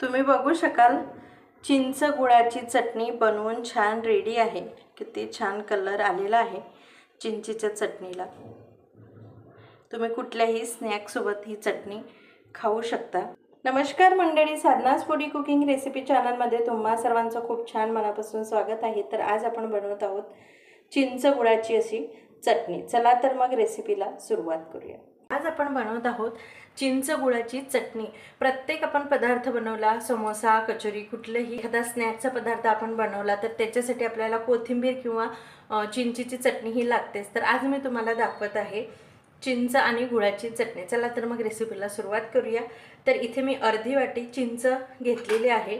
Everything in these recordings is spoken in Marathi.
तुम्ही बघू शकाल चिंच गुळाची चटणी बनवून छान रेडी आहे। किती छान कलर आलेला आहे चिंचेच्या चटणीला। तुम्ही कुठल्याही स्नॅक सोबत ही चटणी खाऊ शकता। नमस्कार मंडळी, साधनास फूडी कुकिंग रेसिपी चॅनल मध्ये तुम्हा सर्वांचं खूप छान मनापासून स्वागत आहे। तर आज आपण बनवत आहोत चिंच गुळाची अशी चटणी। चला तर मग रेसिपीला सुरुवात करूया। आज आपण बनवत आहोत चिंच गुळाची चटणी। प्रत्येक आपण पदार्थ बनवला, समोसा, कचोरी, कुठलेही एखादा स्नॅक्सचा पदार्थ आपण बनवला तर त्याच्यासाठी आपल्याला कोथिंबीर किंवा चिंचेची चटणी ही लागतेच। तर आज मी तुम्हाला दाखवत आहे चिंच आणि गुळाची चटणी। चला तर मग रेसिपीला सुरुवात करूया। तर इथे मी अर्धी वाटी चिंच घेतलेली आहे।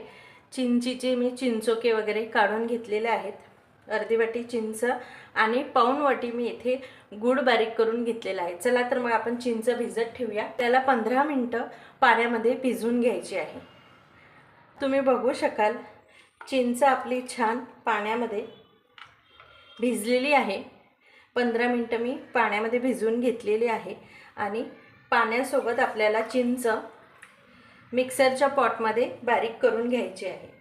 चिंचेचे मी चिंचोके वगैरे काढून घेतलेले आहेत। अर्धी वाटी चिंच आणि पाऊण वाटी मी इथे गूळ बारीक करून घेतलेला आहे। चला तर मग आपण चिंच भिजत ठेवूया। त्याला 15 मिनिटं पाण्यामध्ये भिजवून घ्यायची आहे। तुम्ही बघू शकाल चिंच आपली छान पाण्यामध्ये भिजलेली आहे। 15 मिनिटं मी पाण्यामध्ये भिजवून घेतलेली आहे आणि पाण्यासोबत आपल्याला चिंच मिक्सरच्या पॉटमध्ये बारीक करून घ्यायची आहे।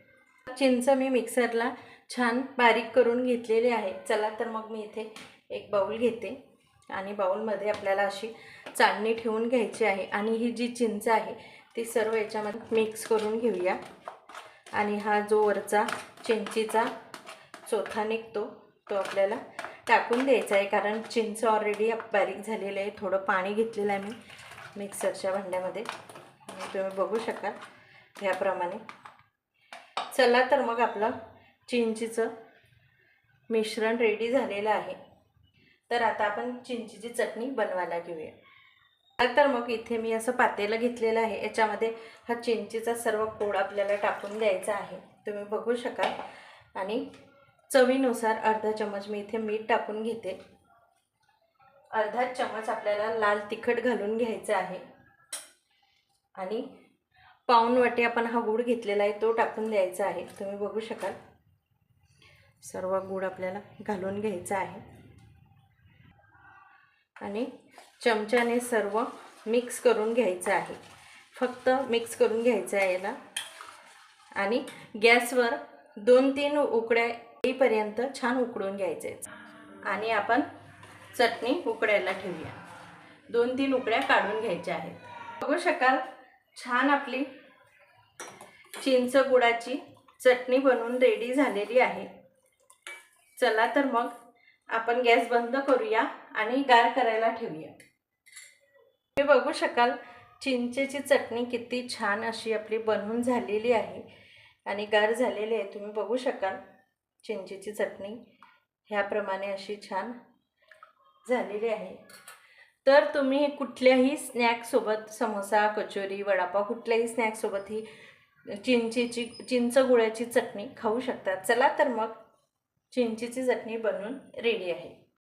चिंच मी मिक्सरला छान बारीक करून घेतलेली आहे। चला तर मग मी इथे एक बाउल घेते आणि बाउलमध्ये आपल्याला अशी चाळणी ठेवून घ्यायची आहे आणि ही जी चिंच आहे ती सर्व याच्यामध्ये मिक्स करून घेऊया। आणि हा जो वरचा चिंचेचा चोथा निघतो तो आपल्याला टाकून द्यायचा आहे, कारण चिंच ऑलरेडी बारीक झालेली आहे। थोडं पाणी घेतलेलं आहे मी मिक्सरच्या भांड्यामध्ये, तुम्ही बघू शकाल ह्याप्रमाणे। चला तर मग आपलं चिंचेचं मिश्रण रेडी झालेलं आहे। तर आता आपण चिंचेची चटणी बनवायला घेऊया। तर मग इथे मी असं पातेलं घेतलेलं आहे। याच्यामध्ये हा चिंचेचा सर्व कोड आपल्याला टाकून द्यायचा आहे, तुम्ही बघू शकाल। आणि चवीनुसार अर्धा चमच मी इथे मीठ टाकून घेते। अर्धा चमच आपल्याला लाल तिखट घालून घ्यायचं आहे आणि पाऊण वाटी आपण हा गूळ घेतलेला आहे तो टाकून द्यायचा आहे। तुम्ही बघू शकाल सर्व गूळ आपल्याला घालून घ्यायचा आहे आणि चमच्याने सर्व मिक्स करून घ्यायचं आहे। फक्त मिक्स करून घ्यायचं आहे याला आणि गॅसवर 2-3 उकड्या येईपर्यंत छान उकळून घ्यायचे आणि आपण चटणी उकळायला ठेवूया। 2-3 उकड्या काढून घ्यायच्या आहेत। बघू शकाल छान आपली चिंच गुळाची चटणी बनवून रेडी झालेली आहे। चला तर मग आपण गॅस बंद करूया आणि गार करायला ठेवूया। तुम्ही बघू शकाल चिंचेची चटणी किती छान अशी आपली बनवून झालेली आहे आणि गार झालेली आहे। तुम्ही बघू शकाल चिंचेची चटणी ह्याप्रमाणे अशी छान झालेली आहे। तर तुम्ही कुठल्याही स्नॅक सोबत, समोसा, कचोरी, वडापाव, कुठल्याही स्नॅक सोबत ही चिंच गुळाची चटणी खाऊ शकता। चला तर मग चिंचेची चटणी बनवून रेडी आहे।